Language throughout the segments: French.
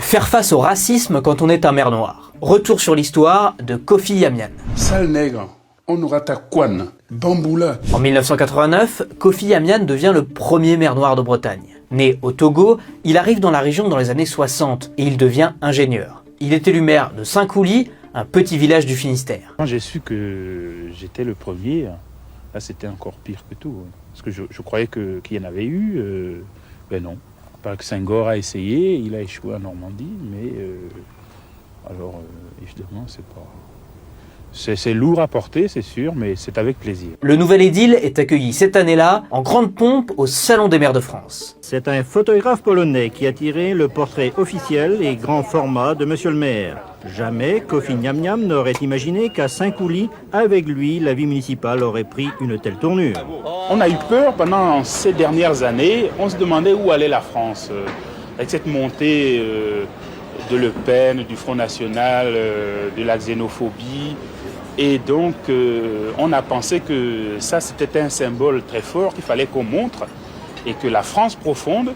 Faire face au racisme quand on est un maire noir. Retour sur l'histoire de Kofi Yamian. Sale nègre, on aura ta couane, bamboula. En 1989, Kofi Yamian devient le premier maire noir de Bretagne. Né au Togo, il arrive dans la région dans les années 60 et il devient ingénieur. Il est élu maire de Saint-Coulis, un petit village du Finistère. Quand j'ai su que j'étais le premier, là c'était encore pire que tout. Parce que je croyais qu'il y en avait eu, ben non. Pas que Senghor a essayé, il a échoué en Normandie, mais évidemment c'est lourd à porter, c'est sûr, mais c'est avec plaisir. Le nouvel édile est accueilli cette année-là en grande pompe au Salon des maires de France. C'est un photographe polonais qui a tiré le portrait officiel et grand format de Monsieur le maire. Jamais Kofi Yamian n'aurait imaginé qu'à Saint-Coulis, avec lui, la vie municipale aurait pris une telle tournure. On a eu peur pendant ces dernières années, on se demandait où allait la France. Avec cette montée de Le Pen, du Front National, de la xénophobie. Et donc, on a pensé que ça, c'était un symbole très fort qu'il fallait qu'on montre et que la France profonde,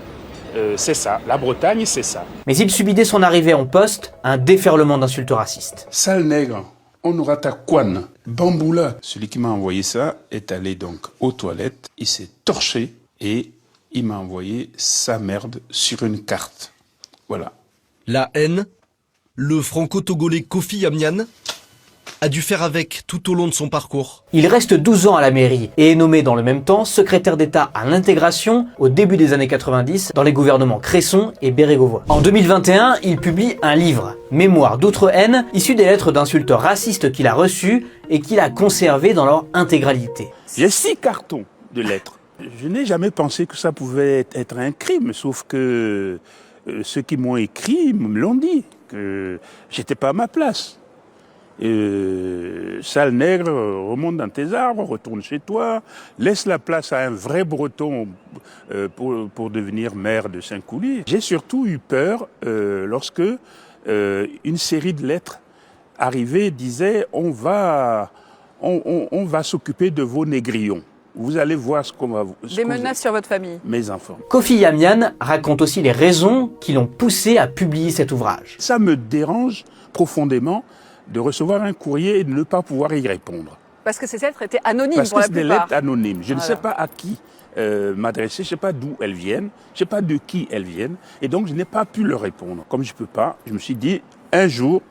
c'est ça. La Bretagne, c'est ça. Mais il subit dès son arrivée en poste un déferlement d'insultes racistes. Sale nègre, on aura ta couane, bamboula. Celui qui m'a envoyé ça est allé donc aux toilettes, il s'est torché et il m'a envoyé sa merde sur une carte. Voilà. La haine, le franco-togolais Kofi Yamian a dû faire avec tout au long de son parcours. Il reste 12 ans à la mairie et est nommé dans le même temps secrétaire d'État à l'intégration au début des années 90 dans les gouvernements Cresson et Bérégovoy. En 2021, il publie un livre, Mémoire d'outre-haine, issu des lettres d'insultes racistes qu'il a reçues et qu'il a conservées dans leur intégralité. J'ai 6 cartons de lettres. Je n'ai jamais pensé que ça pouvait être un crime, sauf que ceux qui m'ont écrit me l'ont dit, que j'étais pas à ma place. Sale nègre, remonte dans tes arbres, retourne chez toi, laisse la place à un vrai breton pour devenir maire de Saint-Coulis. J'ai surtout eu peur lorsque une série de lettres arrivées disaient on va s'occuper de vos négrillons. Vous allez voir ce qu'on va vous... Des menaces sur votre famille. Mes enfants. Kofi Yamian raconte aussi les raisons qui l'ont poussé à publier cet ouvrage. Ça me dérange profondément de recevoir un courrier et de ne pas pouvoir y répondre. Parce que ces lettres étaient anonymes Parce pour la que c'est des plupart. lettres anonymes. Je ne sais pas à qui m'adresser, je ne sais pas d'où elles viennent, je ne sais pas de qui elles viennent, et donc je n'ai pas pu leur répondre. Comme je ne peux pas, je me suis dit, un jour,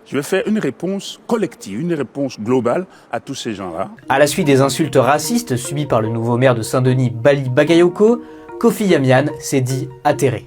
je vais faire une réponse collective, une réponse globale à tous ces gens-là. À la suite des insultes racistes subies par le nouveau maire de Saint-Denis, Bali Bagayoko, Kofi Yamian s'est dit atterré.